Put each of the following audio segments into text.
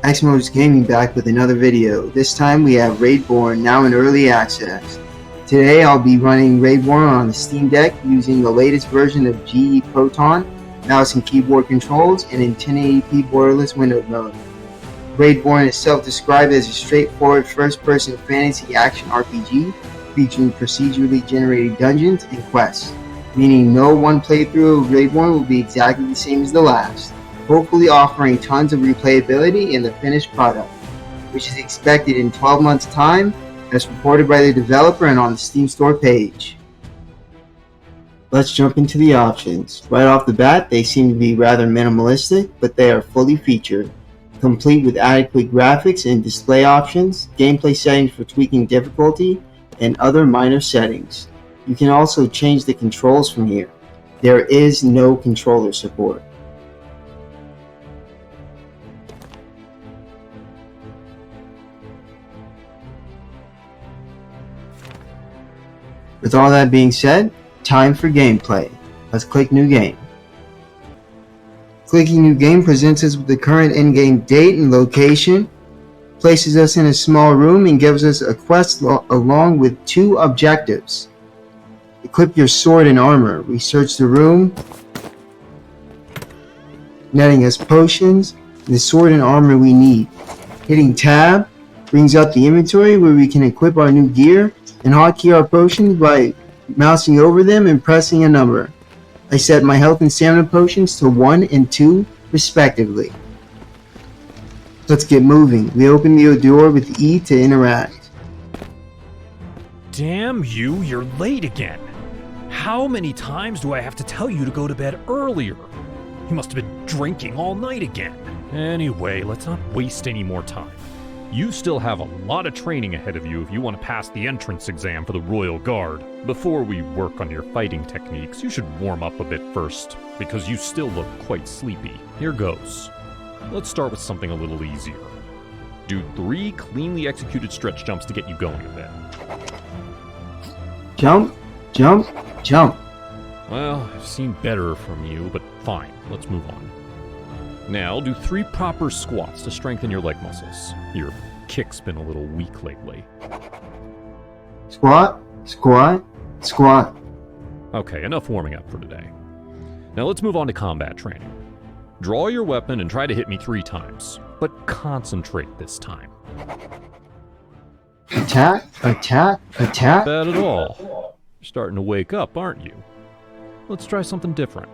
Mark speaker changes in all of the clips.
Speaker 1: Xmos Gaming back with another video. This time we have Raidborn now in early access. Today I'll be running Raidborn on the Steam Deck using the latest version of GE Proton, mouse and keyboard controls, and in 1080p borderless window mode. Raidborn is self-described as a straightforward first-person fantasy action RPG featuring procedurally generated dungeons and quests, meaning no one playthrough of Raidborn will be exactly the same as the last, hopefully offering tons of replayability in the finished product, which is expected in 12 months' time, as reported by the developer and on the Steam Store page. Let's jump into the options. Right off the bat, they seem to be rather minimalistic, but they are fully featured, complete with adequate graphics and display options, gameplay settings for tweaking difficulty, and other minor settings. You can also change the controls from here. There is no controller support. With all that being said, time for gameplay. Let's click New Game. Clicking New Game presents us with the current in-game date and location, places us in a small room, and gives us a quest along with two objectives. Equip your sword and armor. We search the room, netting us potions and the sword and armor we need. Hitting tab brings up the inventory where we can equip our new gear and hotkey our potions by mousing over them and pressing a number. I set my health and stamina potions to 1 and 2 respectively. Let's get moving. We open the door with E to interact.
Speaker 2: Damn you, you're late again. How many times do I have to tell you to go to bed earlier? You must have been drinking all night again. Anyway, let's not waste any more time. You still have a lot of training ahead of you if you want to pass the entrance exam for the Royal Guard. Before we work on your fighting techniques, you should warm up a bit first, because you still look quite sleepy. Here goes. Let's start with something a little easier. Do 3 cleanly executed stretch jumps to get you going a bit.
Speaker 1: Jump, jump, jump.
Speaker 2: Well, I've seen better from you, but fine, let's move on. Now, do 3 proper squats to strengthen your leg muscles. Your kick's been a little weak lately.
Speaker 1: Squat, squat, squat.
Speaker 2: Okay, enough warming up for today. Now let's move on to combat training. Draw your weapon and try to hit me 3 times, but concentrate this time.
Speaker 1: Attack, attack, attack.
Speaker 2: Not bad at all. You're starting to wake up, aren't you? Let's try something different.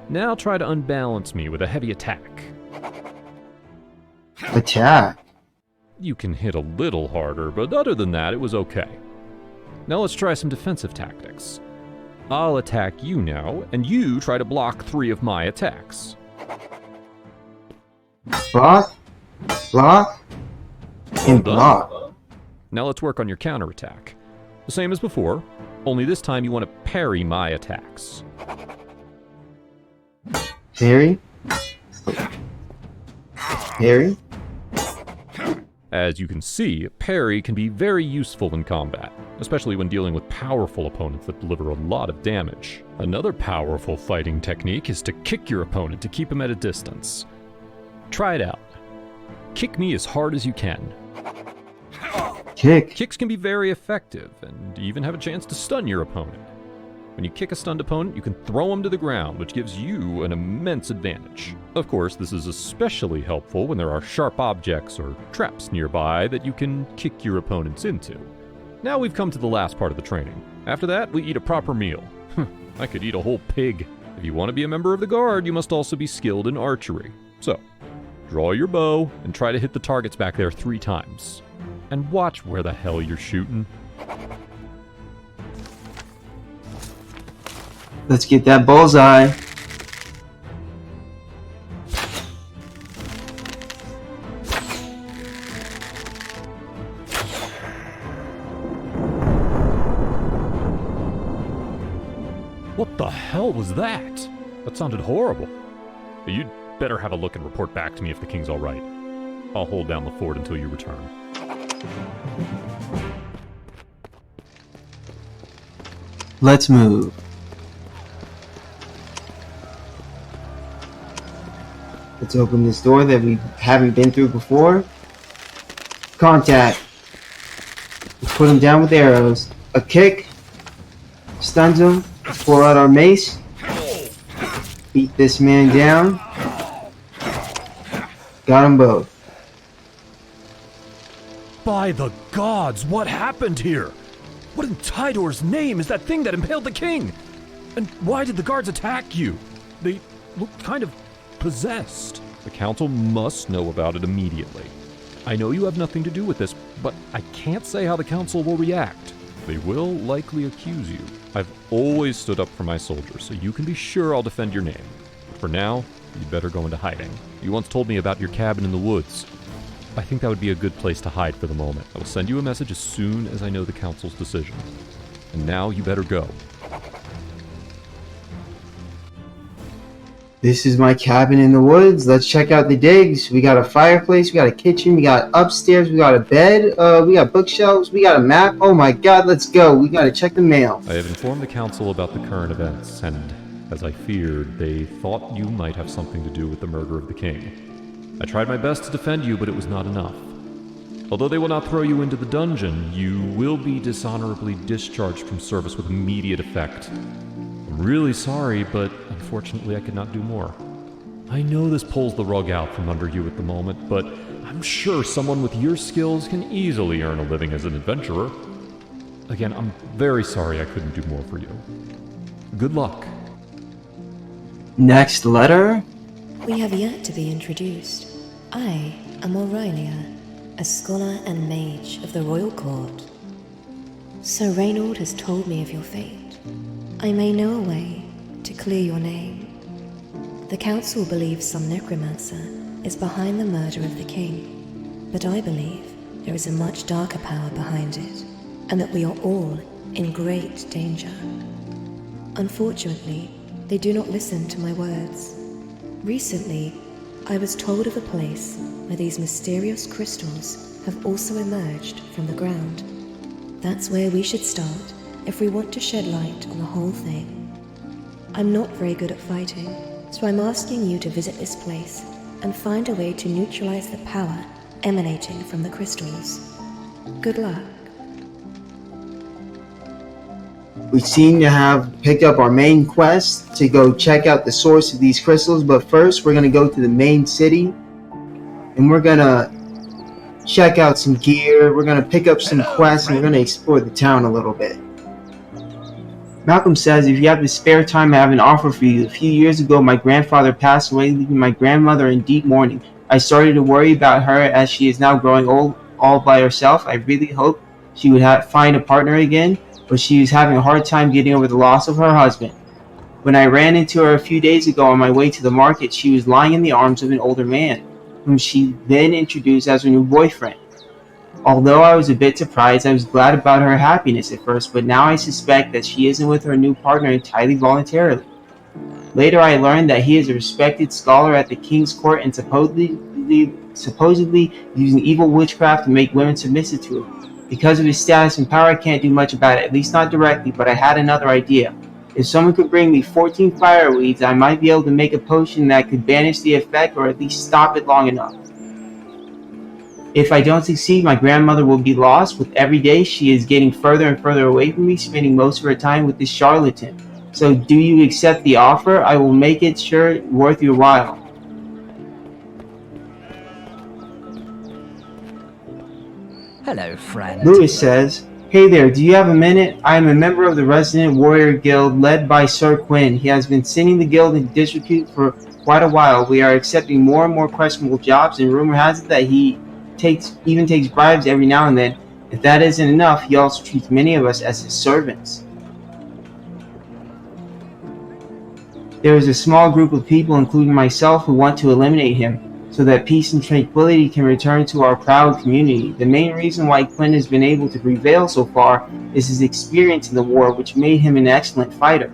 Speaker 2: Now try to unbalance me with a heavy attack.
Speaker 1: Attack.
Speaker 2: You can hit a little harder, but other than that, it was okay. Now let's try some defensive tactics. I'll attack you now, and you try to block 3 of my attacks.
Speaker 1: Block, block, and block.
Speaker 2: Now let's work on your counterattack. The same as before, only this time you want to parry my attacks.
Speaker 1: Parry, parry.
Speaker 2: As you can see, parry can be very useful in combat, especially when dealing with powerful opponents that deliver a lot of damage. Another powerful fighting technique is to kick your opponent to keep him at a distance. Try it out. Kick me as hard as you can.
Speaker 1: Kick.
Speaker 2: Kicks can be very effective, and even have a chance to stun your opponent. When you kick a stunned opponent, you can throw him to the ground, which gives you an immense advantage. Of course, this is especially helpful when there are sharp objects or traps nearby that you can kick your opponents into. Now we've come to the last part of the training. After that, we eat a proper meal. I could eat a whole pig. If you want to be a member of the Guard, you must also be skilled in archery. So, draw your bow and try to hit the targets back there 3 times. And watch where the hell you're shooting.
Speaker 1: Let's get that bullseye.
Speaker 2: What the hell was that? That sounded horrible. You'd better have a look and report back to me if the king's all right. I'll hold down the fort until you return.
Speaker 1: Let's move. Let's open this door that we haven't been through before. Contact. We put him down with arrows. A kick. Stuns him. Pull out our mace. Beat this man down. Got them both.
Speaker 2: By the gods, what happened here? What in Tidor's name is that thing that impaled the king? And why did the guards attack you? They looked kind of possessed. The council must know about it immediately. I know you have nothing to do with this, but I can't say how the council will react. They will likely accuse you. I've always stood up for my soldiers, so you can be sure I'll defend your name. But for now, you'd better go into hiding. You once told me about your cabin in the woods. I think that would be a good place to hide for the moment. I will send you a message as soon as I know the council's decision. And now you better go.
Speaker 1: This is my cabin in the woods. Let's check out the digs. We got a fireplace, we got a kitchen, we got upstairs, we got a bed, we got bookshelves, we got a map. Oh my god, let's go. We gotta check the mail.
Speaker 2: I have informed the council about the current events, and as I feared, they thought you might have something to do with the murder of the king. I tried my best to defend you, but it was not enough. Although they will not throw you into the dungeon, you will be dishonorably discharged from service with immediate effect. I'm really sorry, but unfortunately I could not do more. I know this pulls the rug out from under you at the moment, but I'm sure someone with your skills can easily earn a living as an adventurer. Again, I'm very sorry I couldn't do more for you. Good luck.
Speaker 1: Next letter.
Speaker 3: We have yet to be introduced. I am Aurelia, a scholar and mage of the royal court. Sir Reynold has told me of your fate. I may know a way to clear your name. The council believes some necromancer is behind the murder of the king, but I believe there is a much darker power behind it, and that we are all in great danger. Unfortunately, they do not listen to my words. Recently, I was told of a place where these mysterious crystals have also emerged from the ground. That's where we should start if we want to shed light on the whole thing. I'm not very good at fighting, so I'm asking you to visit this place and find a way to neutralize the power emanating from the crystals. Good luck.
Speaker 1: We seem to have picked up our main quest to go check out the source of these crystals, but first we're going to go to the main city and we're going to check out some gear, we're going to pick up some quests, and we're going to explore the town a little bit. Malcolm says, if you have the spare time, I have an offer for you. A few years ago, my grandfather passed away, leaving my grandmother in deep mourning. I started to worry about her as she is now growing old all by herself. I really hoped she would find a partner again, but she was having a hard time getting over the loss of her husband. When I ran into her a few days ago on my way to the market, she was lying in the arms of an older man, whom she then introduced as her new boyfriend. Although I was a bit surprised, I was glad about her happiness at first, but now I suspect that she isn't with her new partner entirely voluntarily. Later I learned that he is a respected scholar at the king's court and supposedly using evil witchcraft to make women submissive to him. Because of his status and power, I can't do much about it, at least not directly, but I had another idea. If someone could bring me 14 fireweeds, I might be able to make a potion that could banish the effect or at least stop it long enough. If I don't succeed, my grandmother will be lost. With every day, she is getting further and further away from me, spending most of her time with this charlatan. So do you accept the offer? I will make it sure worth your while.
Speaker 4: Hello, friend.
Speaker 1: Lewis says, hey there, do you have a minute? I am a member of the Resident Warrior Guild led by Sir Quinn. He has been sending the guild in disrepute for quite a while. We are accepting more and more questionable jobs, and rumor has it that he even takes bribes every now and then. If that isn't enough, he also treats many of us as his servants. There is a small group of people, including myself, who want to eliminate him, so that peace and tranquility can return to our proud community. The main reason why Quinn has been able to prevail so far is his experience in the war, which made him an excellent fighter.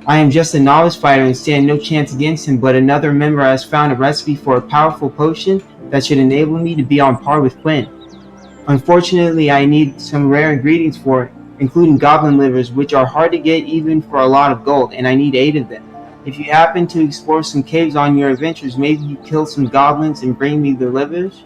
Speaker 1: I am just a novice fighter and stand no chance against him, but another member has found a recipe for a powerful potion that should enable me to be on par with Quinn. Unfortunately, I need some rare ingredients for it, including goblin livers, which are hard to get even for a lot of gold, and I need 8 of them. If you happen to explore some caves on your adventures, maybe you kill some goblins and bring me their livers.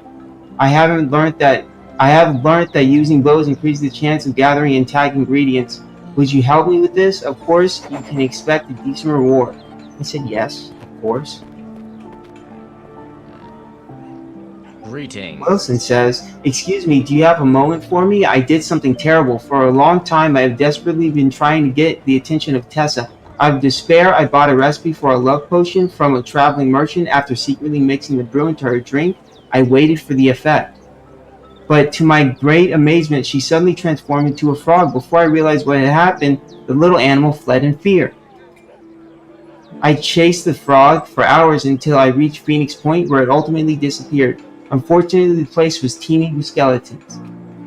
Speaker 1: I have learned that using bows increases the chance of gathering and tagging ingredients. Would you help me with this? Of course, you can expect a decent reward. I said yes, of course.
Speaker 4: Greetings.
Speaker 1: Wilson says, "Excuse me, do you have a moment for me? I did something terrible. For a long time, I have desperately been trying to get the attention of Tessa. Out of despair, I bought a recipe for a love potion from a traveling merchant. After secretly mixing the brew into her drink, I waited for the effect. But to my great amazement, she suddenly transformed into a frog. Before I realized what had happened, the little animal fled in fear. I chased the frog for hours until I reached Phoenix Point, where it ultimately disappeared. Unfortunately, the place was teeming with skeletons.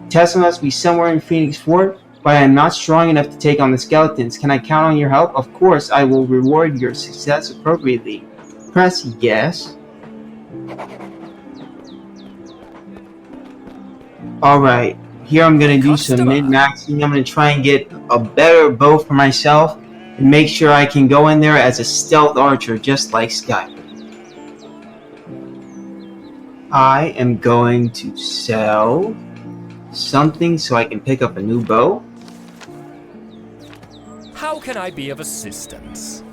Speaker 1: Tessa must be somewhere in Phoenix Fort, but I am not strong enough to take on the skeletons. Can I count on your help? Of course, I will reward your success appropriately. Press yes." Alright, here I'm going to do some min-maxing. I'm going to try and get a better bow for myself and make sure I can go in there as a stealth archer, just like Sky. I am going to sell something so I can pick up a new bow.
Speaker 5: How can I be of assistance?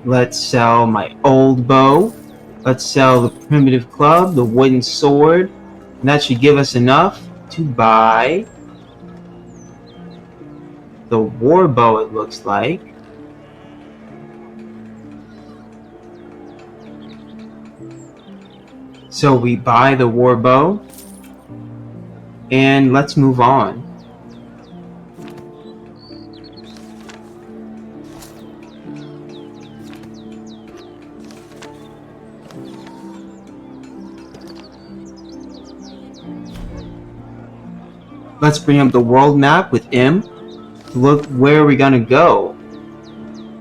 Speaker 1: Let's sell my old bow. Let's sell the primitive club, the wooden sword. And that should give us enough to buy the war bow, it looks like. So we buy the war bow. And let's move on. Let's bring up the world map with M. Look where we're gonna go.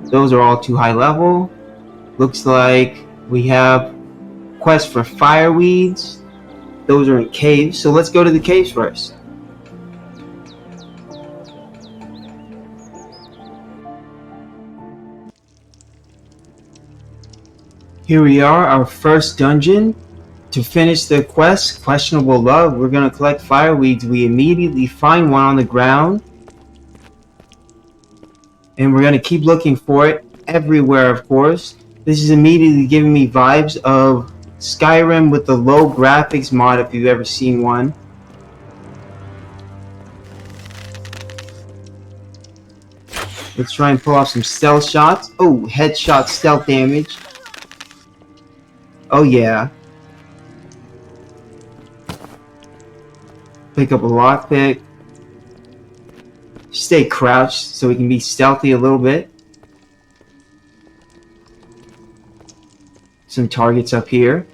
Speaker 1: Those are all too high level. Looks like we have quests for fireweeds. Those are in caves, so let's go to the caves first. Here we are, our first dungeon. To finish the quest, Questionable Love, we're going to collect fireweeds. We immediately find one on the ground. And we're going to keep looking for it everywhere, of course. This is immediately giving me vibes of Skyrim with the low graphics mod, if you've ever seen one. Let's try and pull off some stealth shots. Oh, headshot stealth damage. Oh yeah. Pick up a lockpick. Stay crouched so we can be stealthy a little bit. Some targets up here.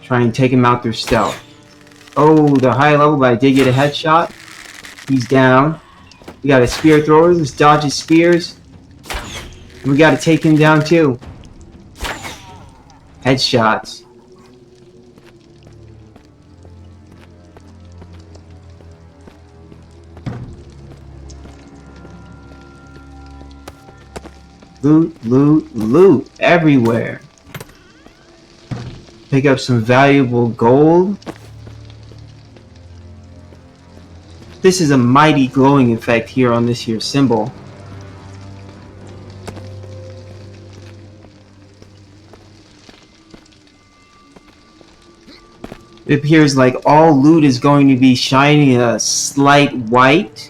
Speaker 1: Try and take him out through stealth. Oh, the high level, but I did get a headshot. He's down. We got a spear thrower. Let's dodge his spears. And we got to take him down too. Headshots. Loot, loot, loot everywhere. Pick up some valuable gold. This is a mighty glowing effect here on this here symbol. It appears like all loot is going to be shining a slight white.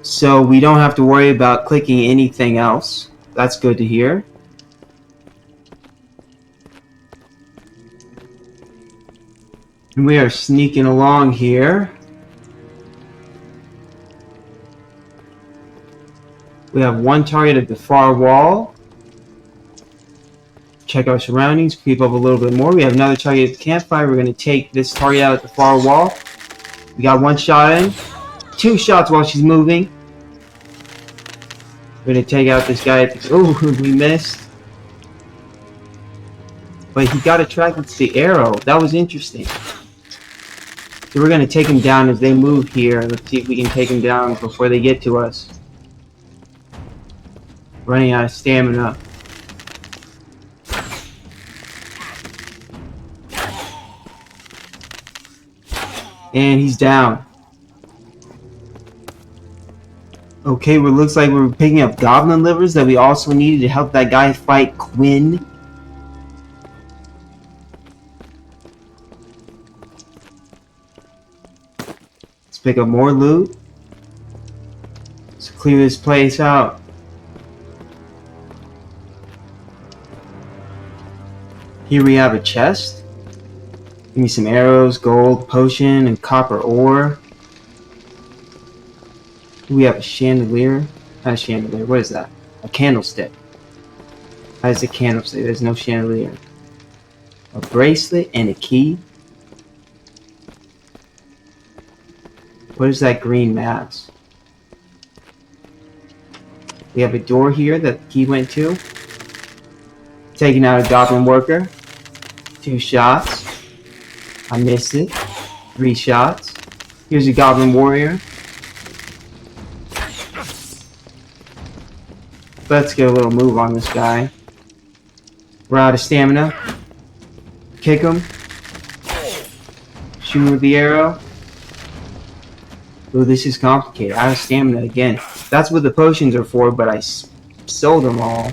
Speaker 1: So we don't have to worry about clicking anything else. That's good to hear. And we are sneaking along here. We have one target at the far wall. Check our surroundings, creep up a little bit more. We have another target at the campfire. We're going to take this target out at the far wall. We got one shot in. Two shots while she's moving. We're going to take out this guy at the... Oh, we missed. But he got attracted to the arrow. That was interesting. So we're going to take him down as they move here. Let's see if we can take him down before they get to us. Running out of stamina. And he's down. Okay, well, looks like we're picking up goblin livers that we also needed to help that guy fight Quinn. Let's pick up more loot. Let's clear this place out. Here we have a chest. Give me some arrows, gold, potion, and copper ore. We have a chandelier. Not a chandelier. What is that? A candlestick. How is a candlestick? There's no chandelier. A bracelet and a key. What is that green mass? We have a door here that the key went to. Taking out a goblin worker. 2 shots. I missed it. 3 shots. Here's a goblin warrior. Let's get a little move on this guy. We're out of stamina. Kick him. Shoot him with the arrow. Ooh, this is complicated. Out of stamina again. That's what the potions are for, but I sold them all.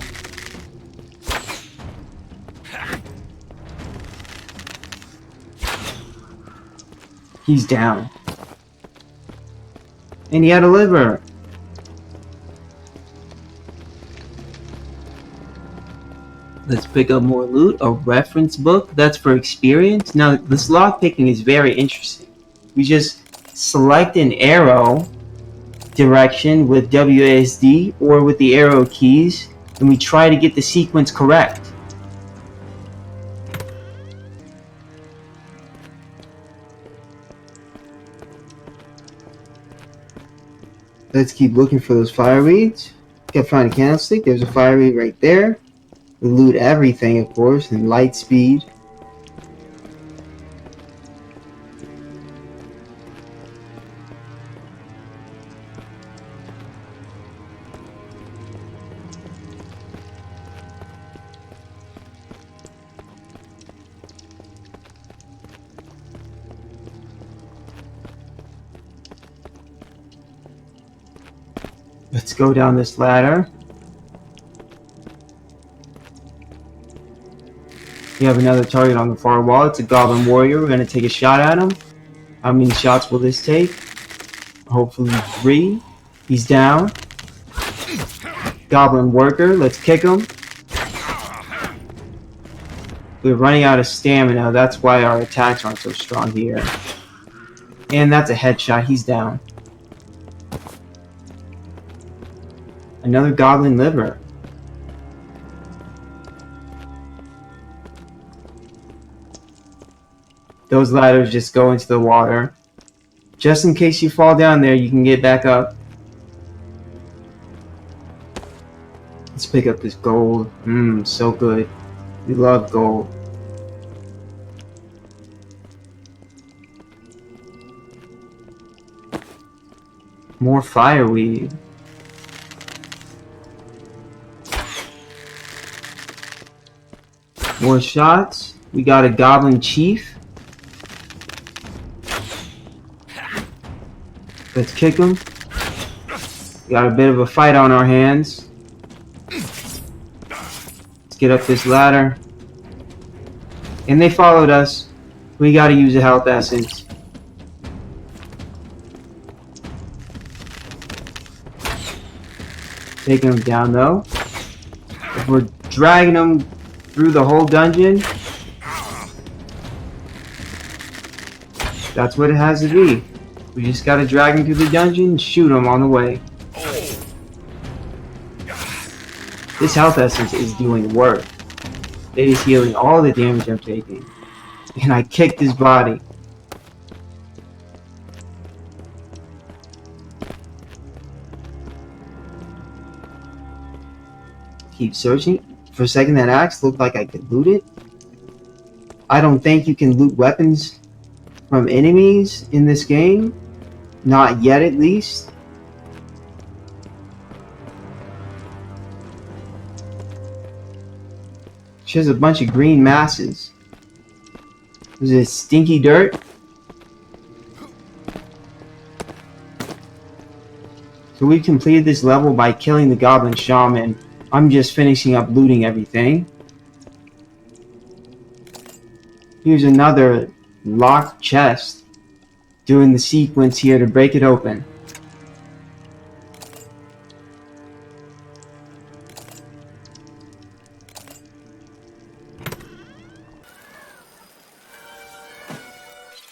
Speaker 1: He's down. And he had a liver. Let's pick up more loot. A reference book. That's for experience. Now, this lockpicking is very interesting. We just select an arrow direction with WASD or with the arrow keys, and we try to get the sequence correct. Let's keep looking for those fireweeds. Gotta find a candlestick. There's a fireweed right there. We loot everything, of course, and light speed. Let's go down this ladder. We have another target on the far wall. It's a goblin warrior. We're going to take a shot at him. How many shots will this take? Hopefully 3. He's down. Goblin worker. Let's kick him. We're running out of stamina. That's why our attacks aren't so strong here. And that's a headshot. He's down. Another goblin liver. Those ladders just go into the water. Just in case you fall down there, you can get back up. Let's pick up this gold. So good. We love gold. More fireweed. More shots. We got a goblin chief. Let's kick him. We got a bit of a fight on our hands. Let's get up this ladder. And they followed us. We gotta use a health essence. Taking him down though. If we're dragging him through the whole dungeon, that's what it has to be. We just gotta drag him through the dungeon and shoot him on the way. This health essence is doing work. It is healing all the damage I'm taking. And I kicked his body. Keep searching. For a second, that axe looked like I could loot it. I don't think you can loot weapons from enemies in this game. Not yet, at least. just a bunch of green masses. Is it stinky dirt? So we completed this level by killing the goblin shaman. I'm just finishing up looting everything. Here's another locked chest. Doing the sequence here to break it open.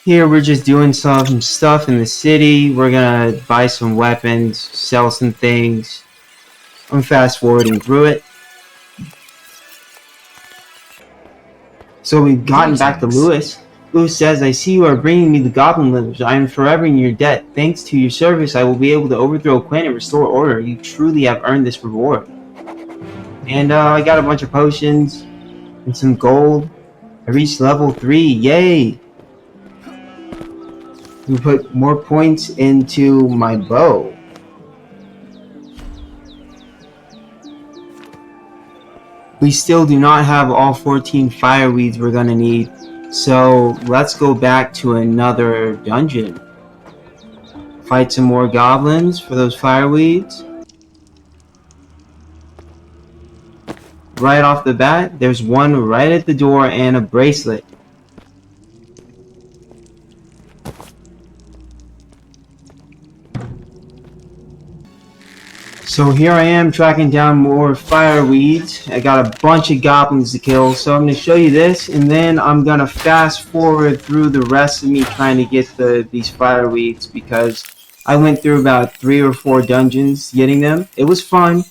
Speaker 1: Here we're just doing some stuff in the city. We're gonna buy some weapons, sell some things. I'm fast forwarding through it. So we've gotten back to Lewis. Lewis says, "I see you are bringing me the goblin livers. I am forever in your debt. Thanks to your service, I will be able to overthrow Quinn and restore order. You truly have earned this reward." And I got a bunch of potions and some gold. I reached level 3. Yay! We put more points into my bow. We still do not have all 14 fireweeds we're gonna need, so let's go back to another dungeon. Fight some more goblins for those fireweeds. Right off the bat, there's one right at the door and a bracelet. So here I am tracking down more fireweeds. I got a bunch of goblins to kill, so I'm going to show you this, and then I'm going to fast forward through the rest of me trying to get these fireweeds, because I went through about 3 or 4 dungeons getting them. It was fun,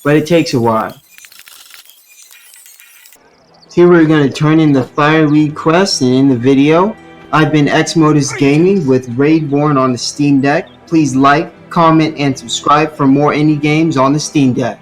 Speaker 1: but it takes a while. Here we're going to turn in the fireweed quest and in the video. I've been Xmodus Gaming with Raidborn on the Steam Deck. Please like, comment, and subscribe for more indie games on the Steam Deck.